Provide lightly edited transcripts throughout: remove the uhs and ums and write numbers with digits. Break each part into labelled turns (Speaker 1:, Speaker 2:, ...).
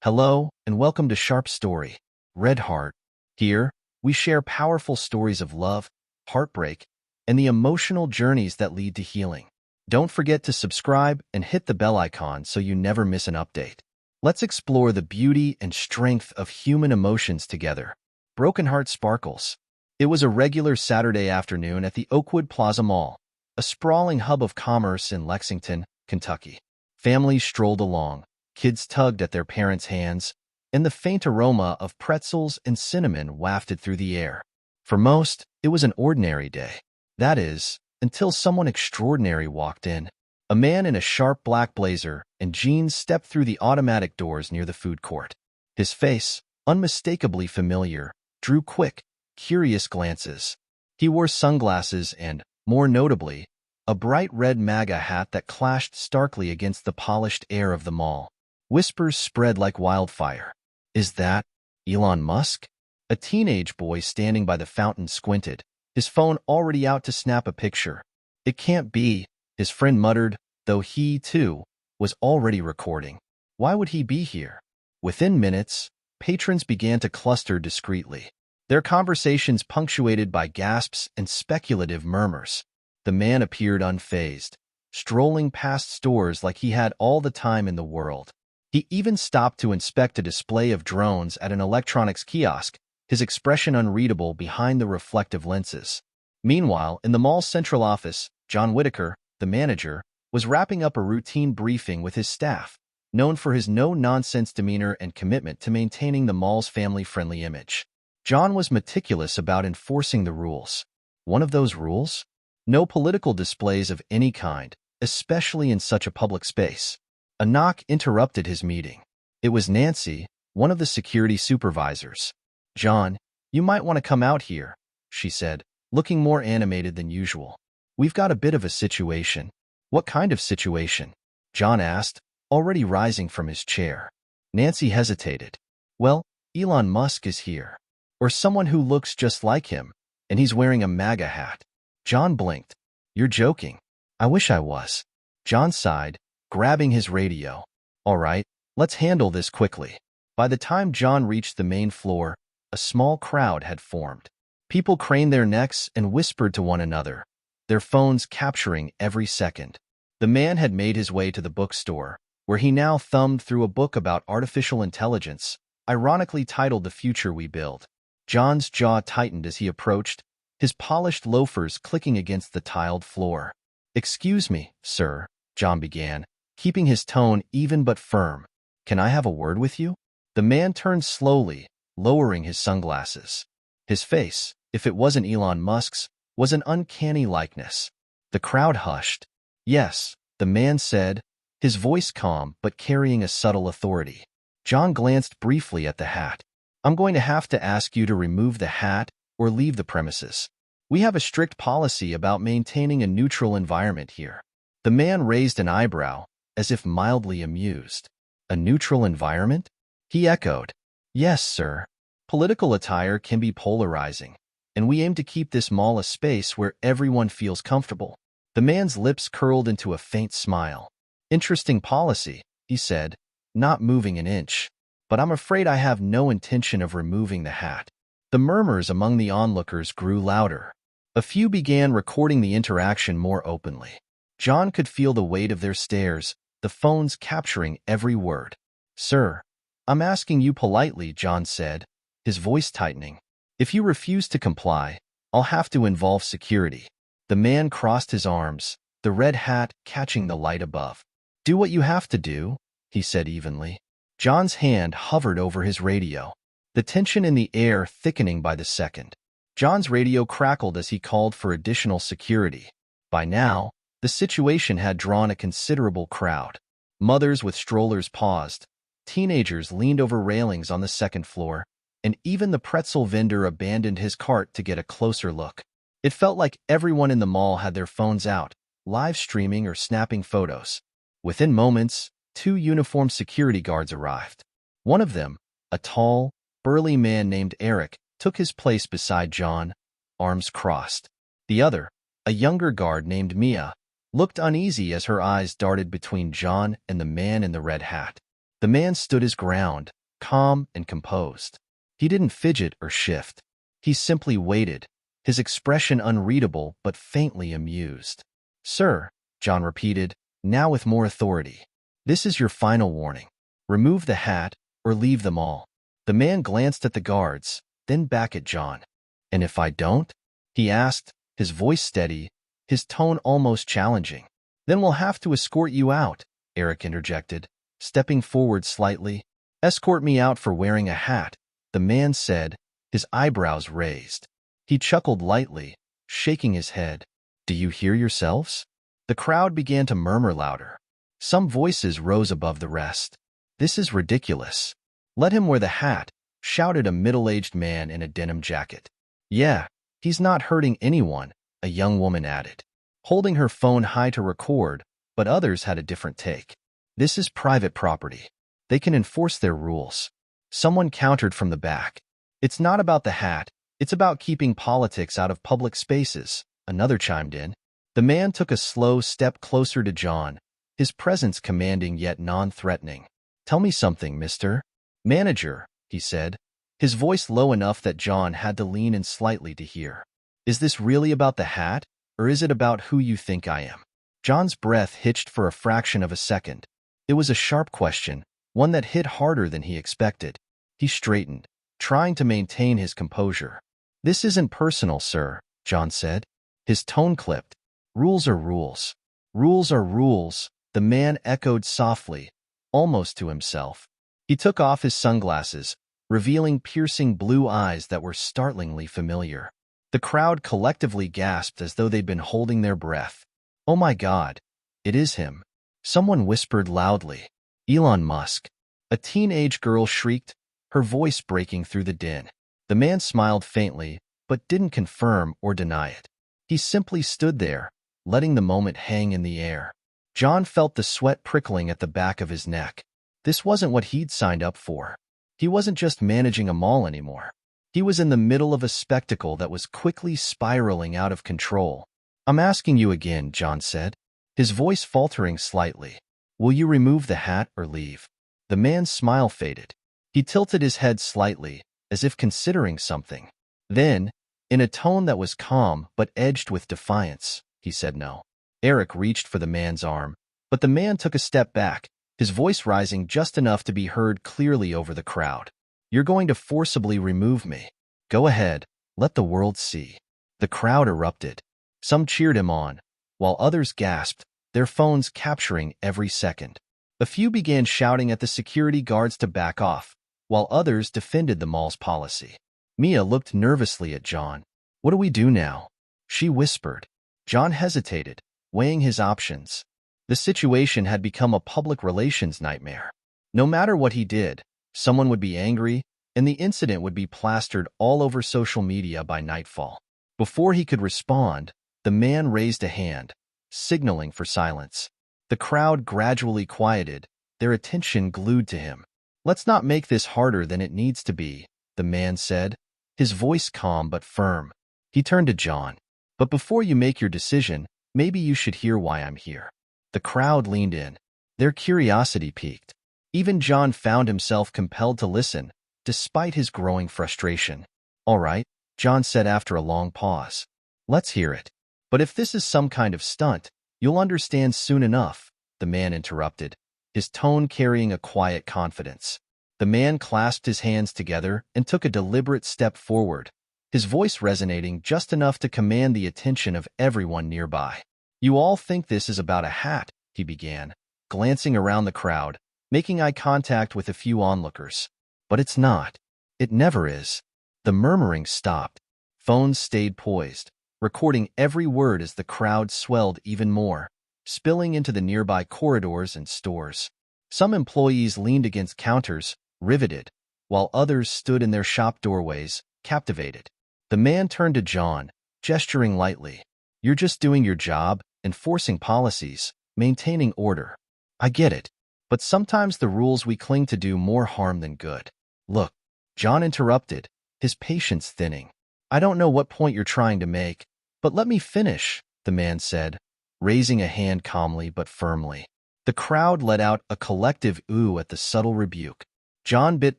Speaker 1: Hello, and welcome to Sharp Story, Red Heart. Here, we share powerful stories of love, heartbreak, and the emotional journeys that lead to healing. Don't forget to subscribe and hit the bell icon so you never miss an update. Let's explore the beauty and strength of human emotions together. Broken Heart Sparkles. It was a regular Saturday afternoon at the Oakwood Plaza Mall, a sprawling hub of commerce in Lexington, Kentucky. Families strolled along. Kids tugged at their parents' hands, and the faint aroma of pretzels and cinnamon wafted through the air. For most, it was an ordinary day. That is, until someone extraordinary walked in. A man in a sharp black blazer and jeans stepped through the automatic doors near the food court. His face, unmistakably familiar, drew quick, curious glances. He wore sunglasses and, more notably, a bright red MAGA hat that clashed starkly against the polished air of the mall. Whispers spread like wildfire. Is that Elon Musk? A teenage boy standing by the fountain squinted, his phone already out to snap a picture. It can't be, his friend muttered, though he, too, was already recording. Why would he be here? Within minutes, patrons began to cluster discreetly, their conversations punctuated by gasps and speculative murmurs. The man appeared unfazed, strolling past stores like he had all the time in the world. He even stopped to inspect a display of drones at an electronics kiosk, his expression unreadable behind the reflective lenses. Meanwhile, in the mall's central office, John Whitaker, the manager, was wrapping up a routine briefing with his staff, known for his no-nonsense demeanor and commitment to maintaining the mall's family-friendly image. John was meticulous about enforcing the rules. One of those rules? No political displays of any kind, especially in such a public space. A knock interrupted his meeting. It was Nancy, one of the security supervisors. "John, you might want to come out here," she said, looking more animated than usual. "We've got a bit of a situation." "What kind of situation?" John asked, already rising from his chair. Nancy hesitated. "Well, Elon Musk is here. Or someone who looks just like him, and he's wearing a MAGA hat." John blinked. "You're joking." "I wish I was." John sighed, grabbing his radio. "All right, let's handle this quickly." By the time John reached the main floor, a small crowd had formed. People craned their necks and whispered to one another, their phones capturing every second. The man had made his way to the bookstore, where he now thumbed through a book about artificial intelligence, ironically titled The Future We Build. John's jaw tightened as he approached, his polished loafers clicking against the tiled floor. "Excuse me, sir," John began, keeping his tone even but firm. "Can I have a word with you?" The man turned slowly, lowering his sunglasses. His face, if it wasn't Elon Musk's, was an uncanny likeness. The crowd hushed. "Yes," the man said, his voice calm but carrying a subtle authority. John glanced briefly at the hat. "I'm going to have to ask you to remove the hat or leave the premises. We have a strict policy about maintaining a neutral environment here." The man raised an eyebrow, as if mildly amused. "A neutral environment?" He echoed. "Yes, sir. Political attire can be polarizing, and we aim to keep this mall a space where everyone feels comfortable." The man's lips curled into a faint smile. "Interesting policy," he said, not moving an inch. "But I'm afraid I have no intention of removing the hat." The murmurs among the onlookers grew louder. A few began recording the interaction more openly. John could feel the weight of their stares, the phones capturing every word. "Sir, I'm asking you politely," John said, his voice tightening. "If you refuse to comply, I'll have to involve security." The man crossed his arms, the red hat catching the light above. "Do what you have to do," he said evenly. John's hand hovered over his radio, the tension in the air thickening by the second. John's radio crackled as he called for additional security. By now, the situation had drawn a considerable crowd. Mothers with strollers paused, teenagers leaned over railings on the second floor, and even the pretzel vendor abandoned his cart to get a closer look. It felt like everyone in the mall had their phones out, live streaming or snapping photos. Within moments, 2 uniformed security guards arrived. One of them, a tall, burly man named Eric, took his place beside John, arms crossed. The other, a younger guard named Mia, looked uneasy as her eyes darted between John and the man in the red hat. The man stood his ground, calm and composed. He didn't fidget or shift. He simply waited, his expression unreadable but faintly amused. "Sir," John repeated, now with more authority, "this is your final warning. Remove the hat or leave them all." The man glanced at the guards, then back at John. "And if I don't?" he asked, his voice steady, his tone almost challenging. "Then we'll have to escort you out," Eric interjected, stepping forward slightly. "Escort me out for wearing a hat," the man said, his eyebrows raised. He chuckled lightly, shaking his head. "Do you hear yourselves?" The crowd began to murmur louder. Some voices rose above the rest. "This is ridiculous." "Let him wear the hat," shouted a middle-aged man in a denim jacket. "Yeah, he's not hurting anyone," a young woman added, holding her phone high to record, but others had a different take. "This is private property. They can enforce their rules." Someone countered from the back. "It's not about the hat, it's about keeping politics out of public spaces," another chimed in. The man took a slow step closer to John, his presence commanding yet non-threatening. "Tell me something, Mr. Manager," he said, his voice low enough that John had to lean in slightly to hear. "Is this really about the hat, or is it about who you think I am?" John's breath hitched for a fraction of a second. It was a sharp question, one that hit harder than he expected. He straightened, trying to maintain his composure. "This isn't personal, sir," John said. His tone clipped. "Rules are rules. Rules are rules," the man echoed softly, almost to himself. He took off his sunglasses, revealing piercing blue eyes that were startlingly familiar. The crowd collectively gasped as though they'd been holding their breath. "Oh my God, it is him." Someone whispered loudly, "Elon Musk." A teenage girl shrieked, her voice breaking through the din. The man smiled faintly, but didn't confirm or deny it. He simply stood there, letting the moment hang in the air. John felt the sweat prickling at the back of his neck. This wasn't what he'd signed up for. He wasn't just managing a mall anymore. He was in the middle of a spectacle that was quickly spiraling out of control. "I'm asking you again," John said, his voice faltering slightly. "Will you remove the hat or leave?" The man's smile faded. He tilted his head slightly, as if considering something. Then, in a tone that was calm but edged with defiance, he said no. Eric reached for the man's arm, but the man took a step back, his voice rising just enough to be heard clearly over the crowd. "You're going to forcibly remove me. Go ahead, let the world see." The crowd erupted. Some cheered him on, while others gasped, their phones capturing every second. A few began shouting at the security guards to back off, while others defended the mall's policy. Mia looked nervously at John. "What do we do now?" she whispered. John hesitated, weighing his options. The situation had become a public relations nightmare. No matter what he did, someone would be angry, and the incident would be plastered all over social media by nightfall. Before he could respond, the man raised a hand, signaling for silence. The crowd gradually quieted, their attention glued to him. "Let's not make this harder than it needs to be," the man said, his voice calm but firm. He turned to John. "But before you make your decision, maybe you should hear why I'm here." The crowd leaned in. Their curiosity piqued. Even John found himself compelled to listen, despite his growing frustration. "All right," John said after a long pause. "Let's hear it. But if this is some kind of stunt, you'll understand soon enough," the man interrupted, his tone carrying a quiet confidence. The man clasped his hands together and took a deliberate step forward, his voice resonating just enough to command the attention of everyone nearby. "You all think this is about a hat," he began, glancing around the crowd, making eye contact with a few onlookers. "But it's not. It never is." The murmuring stopped. Phones stayed poised, recording every word as the crowd swelled even more, spilling into the nearby corridors and stores. Some employees leaned against counters, riveted, while others stood in their shop doorways, captivated. The man turned to John, gesturing lightly. "You're just doing your job, enforcing policies, maintaining order. I get it. But sometimes the rules we cling to do more harm than good." "Look," John interrupted, his patience thinning. "I don't know what point you're trying to make, but let me finish," the man said, raising a hand calmly but firmly. The crowd let out a collective ooh at the subtle rebuke. John bit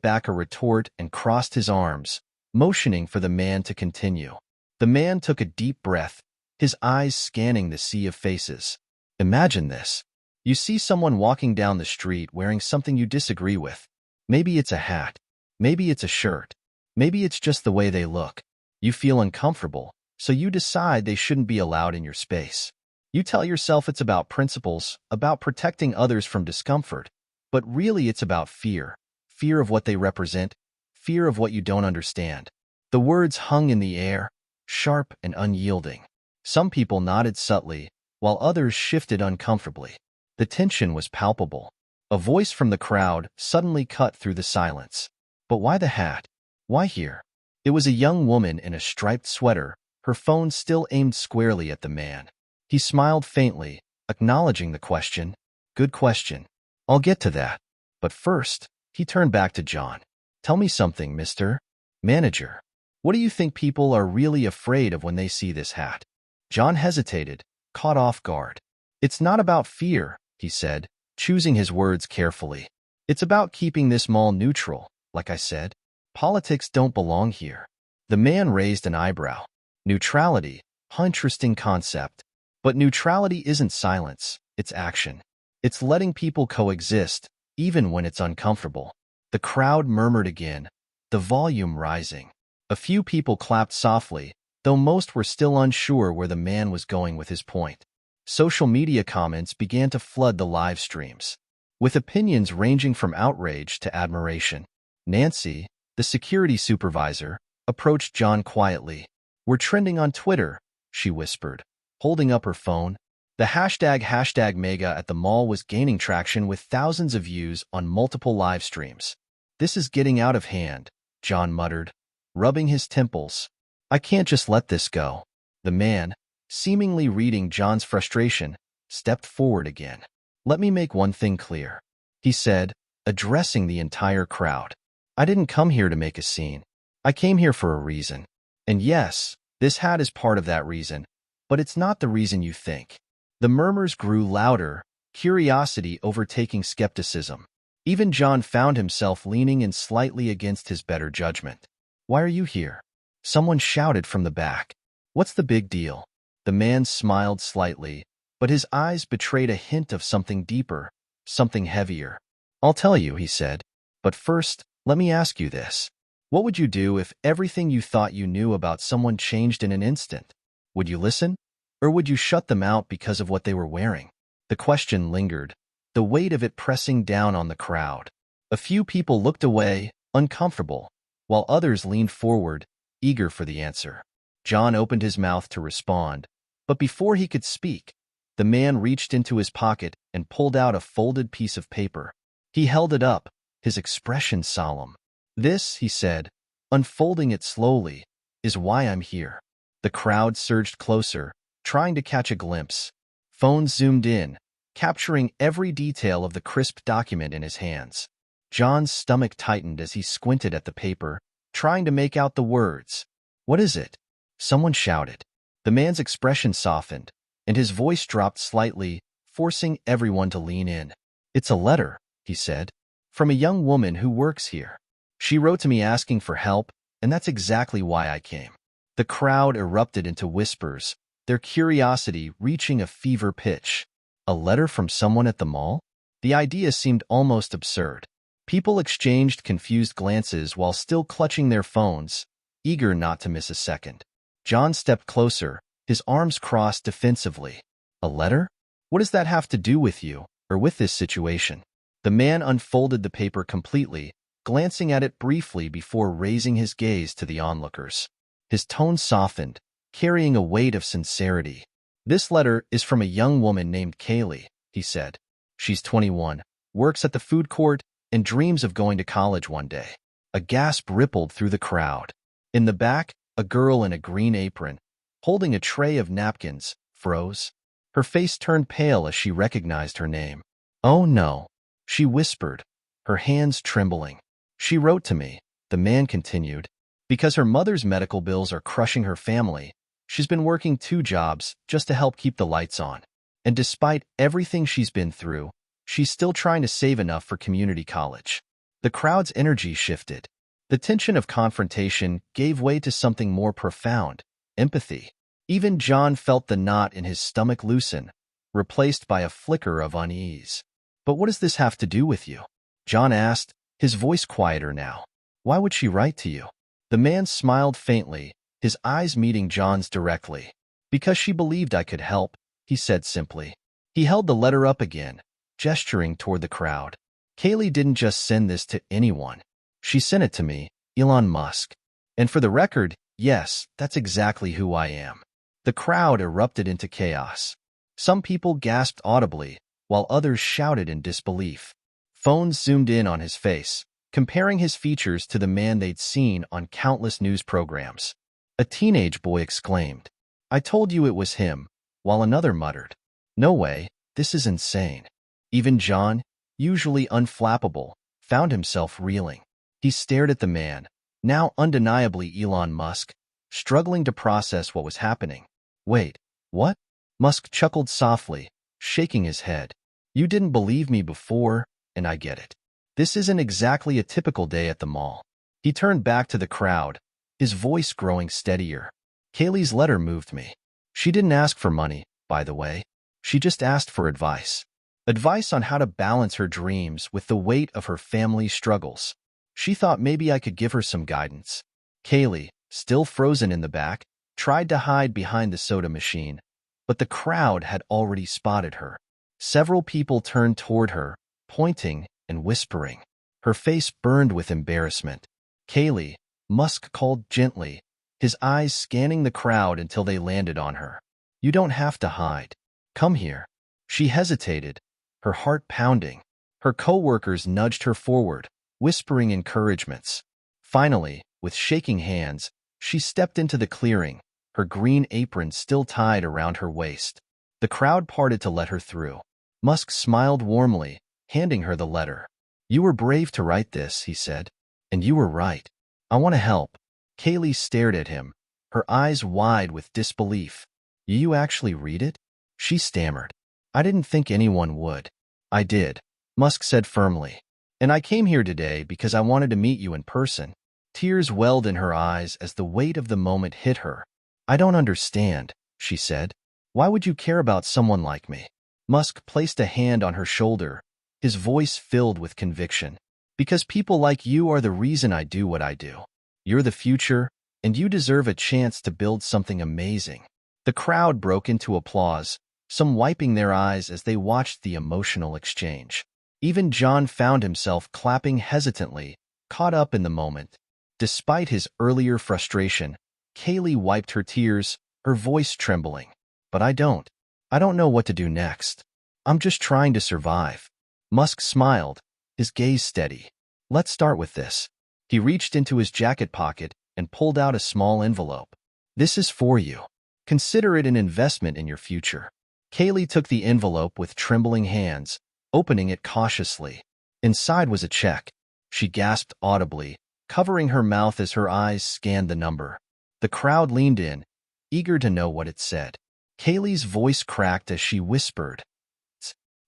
Speaker 1: back a retort and crossed his arms, motioning for the man to continue. The man took a deep breath, his eyes scanning the sea of faces. Imagine this. You see someone walking down the street wearing something you disagree with. Maybe it's a hat. Maybe it's a shirt. Maybe it's just the way they look. You feel uncomfortable, so you decide they shouldn't be allowed in your space. You tell yourself it's about principles, about protecting others from discomfort, but really it's about fear. Fear of what they represent, fear of what you don't understand. The words hung in the air, sharp and unyielding. Some people nodded subtly, while others shifted uncomfortably. The tension was palpable. A voice from the crowd suddenly cut through the silence. But why the hat? Why here? It was a young woman in a striped sweater, her phone still aimed squarely at the man. He smiled faintly, acknowledging the question. Good question. I'll get to that. But first, he turned back to John. Tell me something, Mr. Manager. What do you think people are really afraid of when they see this hat? John hesitated, caught off guard. It's not about fear, he said, choosing his words carefully. It's about keeping this mall neutral, like I said. Politics don't belong here. The man raised an eyebrow. Neutrality, how interesting concept. But neutrality isn't silence, it's action. It's letting people coexist, even when it's uncomfortable. The crowd murmured again, the volume rising. A few people clapped softly, though most were still unsure where the man was going with his point. Social media comments began to flood the live streams, with opinions ranging from outrage to admiration. Nancy, the security supervisor, approached John quietly. We're trending on Twitter, she whispered, holding up her phone. The hashtag mega at the mall was gaining traction with thousands of views on multiple live streams. This is getting out of hand, John muttered, rubbing his temples. I can't just let this go. The man, seemingly reading John's frustration, stepped forward again. Let me make one thing clear, he said, addressing the entire crowd. I didn't come here to make a scene. I came here for a reason. And yes, this hat is part of that reason, but it's not the reason you think. The murmurs grew louder, curiosity overtaking skepticism. Even John found himself leaning in slightly against his better judgment. Why are you here? Someone shouted from the back. What's the big deal? The man smiled slightly, but his eyes betrayed a hint of something deeper, something heavier. I'll tell you, he said. But first, let me ask you this. What would you do if everything you thought you knew about someone changed in an instant? Would you listen? Or would you shut them out because of what they were wearing? The question lingered, the weight of it pressing down on the crowd. A few people looked away, uncomfortable, while others leaned forward, eager for the answer. John opened his mouth to respond, but before he could speak, the man reached into his pocket and pulled out a folded piece of paper. He held it up, his expression solemn. This, he said, unfolding it slowly, is why I'm here. The crowd surged closer, trying to catch a glimpse. Phones zoomed in, capturing every detail of the crisp document in his hands. John's stomach tightened as he squinted at the paper, trying to make out the words. What is it? Someone shouted. The man's expression softened, and his voice dropped slightly, forcing everyone to lean in. It's a letter, he said, from a young woman who works here. She wrote to me asking for help, and that's exactly why I came. The crowd erupted into whispers, their curiosity reaching a fever pitch. A letter from someone at the mall? The idea seemed almost absurd. People exchanged confused glances while still clutching their phones, eager not to miss a second. John stepped closer, his arms crossed defensively. A letter? What does that have to do with you, or with this situation? The man unfolded the paper completely, glancing at it briefly before raising his gaze to the onlookers. His tone softened, carrying a weight of sincerity. This letter is from a young woman named Kaylee, he said. She's 21, works at the food court, and dreams of going to college one day. A gasp rippled through the crowd. In the back, a girl in a green apron, holding a tray of napkins, froze. Her face turned pale as she recognized her name. Oh no, she whispered, her hands trembling. She wrote to me, the man continued, because her mother's medical bills are crushing her family. She's been working 2 jobs just to help keep the lights on. And despite everything she's been through, She's still trying to save enough for community college. The crowd's energy shifted. The tension of confrontation gave way to something more profound, empathy. Even John felt the knot in his stomach loosen, replaced by a flicker of unease. "But what does this have to do with you?" John asked, his voice quieter now. "Why would she write to you?" The man smiled faintly, his eyes meeting John's directly. "Because she believed I could help," he said simply. He held the letter up again, gesturing toward the crowd. "Kaylee didn't just send this to anyone. She sent it to me, Elon Musk. And for the record, yes, that's exactly who I am." The crowd erupted into chaos. Some people gasped audibly, while others shouted in disbelief. Phones zoomed in on his face, comparing his features to the man they'd seen on countless news programs. A teenage boy exclaimed, "I told you it was him," while another muttered, "No way, this is insane." Even John, usually unflappable, found himself reeling. He stared at the man, now undeniably Elon Musk, struggling to process what was happening. "Wait, what?" Musk chuckled softly, shaking his head. "You didn't believe me before, and I get it. This isn't exactly a typical day at the mall." He turned back to the crowd, his voice growing steadier. "Kaylee's letter moved me. She didn't ask for money, by the way. She just asked for advice. Advice on how to balance her dreams with the weight of her family's struggles. She thought maybe I could give her some guidance." Kaylee, still frozen in the back, tried to hide behind the soda machine, but the crowd had already spotted her. Several people turned toward her, pointing and whispering. Her face burned with embarrassment. "Kaylee," Musk called gently, his eyes scanning the crowd until they landed on her. "You don't have to hide. Come here." She hesitated, her heart pounding. Her co-workers nudged her forward, whispering encouragements. Finally, with shaking hands, she stepped into the clearing, her green apron still tied around her waist. The crowd parted to let her through. Musk smiled warmly, handing her the letter. "You were brave to write this," he said. "And you were right. I want to help." Kaylee stared at him, her eyes wide with disbelief. "You actually read it?" She stammered. "I didn't think anyone would." "I did," Musk said firmly. "And I came here today because I wanted to meet you in person." Tears welled in her eyes as the weight of the moment hit her. "I don't understand," she said. "Why would you care about someone like me?" Musk placed a hand on her shoulder, his voice filled with conviction. "Because people like you are the reason I do what I do. You're the future, and you deserve a chance to build something amazing." The crowd broke into applause, some wiping their eyes as they watched the emotional exchange. Even John found himself clapping hesitantly, caught up in the moment. Despite his earlier frustration, Kaylee wiped her tears, her voice trembling. "But I don't know what to do next. I'm just trying to survive." Musk smiled, his gaze steady. "Let's start with this." He reached into his jacket pocket and pulled out a small envelope. "This is for you. Consider it an investment in your future." Kaylee took the envelope with trembling hands, opening it cautiously. Inside was a check. She gasped audibly, covering her mouth as her eyes scanned the number. The crowd leaned in, eager to know what it said. Kaylee's voice cracked as she whispered,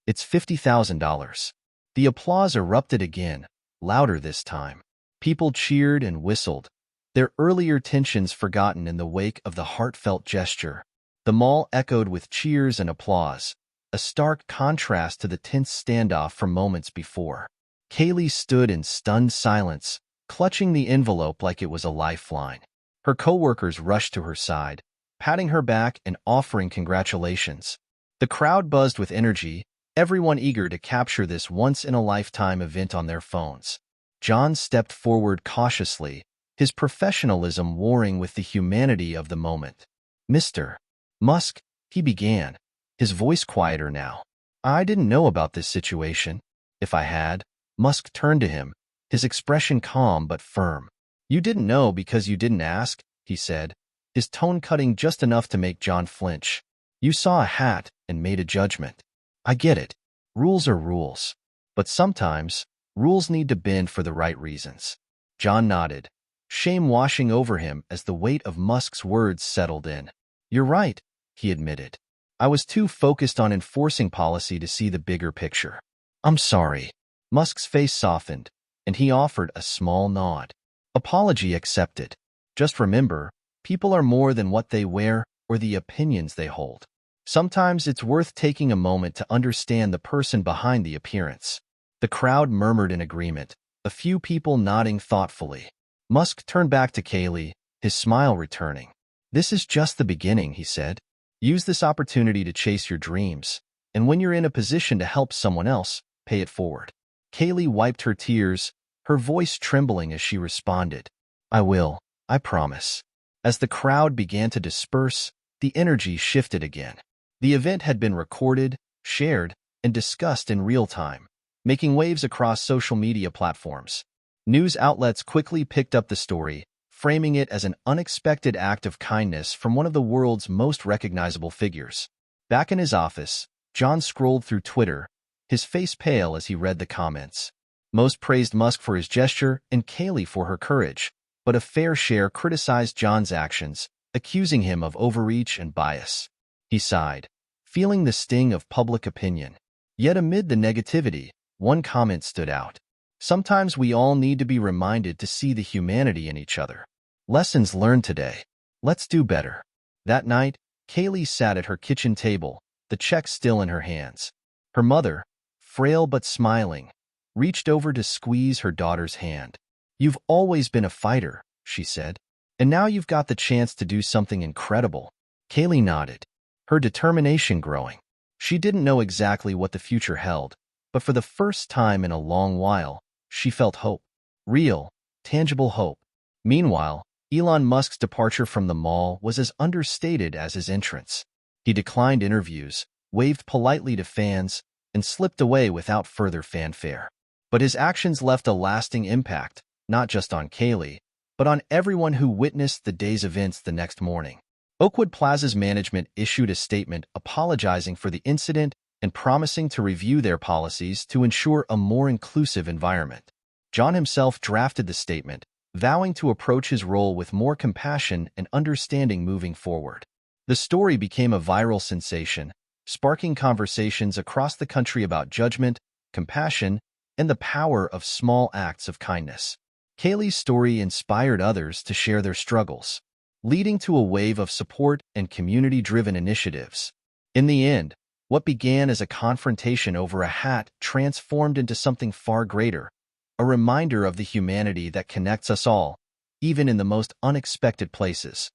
Speaker 1: It's $50,000. The applause erupted again, louder this time. People cheered and whistled, their earlier tensions forgotten in the wake of the heartfelt gesture. The mall echoed with cheers and applause, a stark contrast to the tense standoff from moments before. Kaylee stood in stunned silence, clutching the envelope like it was a lifeline. Her coworkers rushed to her side, patting her back and offering congratulations. The crowd buzzed with energy, everyone eager to capture this once-in-a-lifetime event on their phones. John stepped forward cautiously, his professionalism warring with the humanity of the moment. "Mr. Musk," he began, his voice quieter now. "I didn't know about this situation. If I had," Musk turned to him, his expression calm but firm. "You didn't know because you didn't ask," he said, his tone cutting just enough to make John flinch. "You saw a hat and made a judgment. I get it. Rules are rules. But sometimes, rules need to bend for the right reasons." John nodded, shame washing over him as the weight of Musk's words settled in. "You're right," he admitted. "I was too focused on enforcing policy to see the bigger picture." I'm sorry. Musk's face softened, and he offered a small nod. Apology accepted. Just remember, people are more than what they wear or the opinions they hold. Sometimes it's worth taking a moment to understand the person behind the appearance. The crowd murmured in agreement, a few people nodding thoughtfully. Musk turned back to Kaylee, his smile returning. This is just the beginning, he said. Use this opportunity to chase your dreams, and when you're in a position to help someone else, pay it forward. Kaylee wiped her tears, her voice trembling as she responded, I will, I promise. As the crowd began to disperse, the energy shifted again. The event had been recorded, shared, and discussed in real time, making waves across social media platforms. News outlets quickly picked up the story, framing it as an unexpected act of kindness from one of the world's most recognizable figures. Back in his office, John scrolled through Twitter, his face pale as he read the comments. Most praised Musk for his gesture and Kaylee for her courage, but a fair share criticized John's actions, accusing him of overreach and bias. He sighed, feeling the sting of public opinion. Yet amid the negativity, one comment stood out. Sometimes we all need to be reminded to see the humanity in each other. Lessons learned today. Let's do better. That night, Kaylee sat at her kitchen table, the check still in her hands. Her mother, frail but smiling, reached over to squeeze her daughter's hand. You've always been a fighter, she said, and now you've got the chance to do something incredible. Kaylee nodded, her determination growing. She didn't know exactly what the future held, but for the first time in a long while, she felt hope. Real, tangible hope. Meanwhile, Elon Musk's departure from the mall was as understated as his entrance. He declined interviews, waved politely to fans, and slipped away without further fanfare. But his actions left a lasting impact, not just on Kaylee, but on everyone who witnessed the day's events the next morning. Oakwood Plaza's management issued a statement apologizing for the incident and promising to review their policies to ensure a more inclusive environment. John himself drafted the statement, vowing to approach his role with more compassion and understanding moving forward. The story became a viral sensation, sparking conversations across the country about judgment, compassion, and the power of small acts of kindness. Kaylee's story inspired others to share their struggles, leading to a wave of support and community-driven initiatives. In the end, what began as a confrontation over a hat transformed into something far greater, a reminder of the humanity that connects us all, even in the most unexpected places.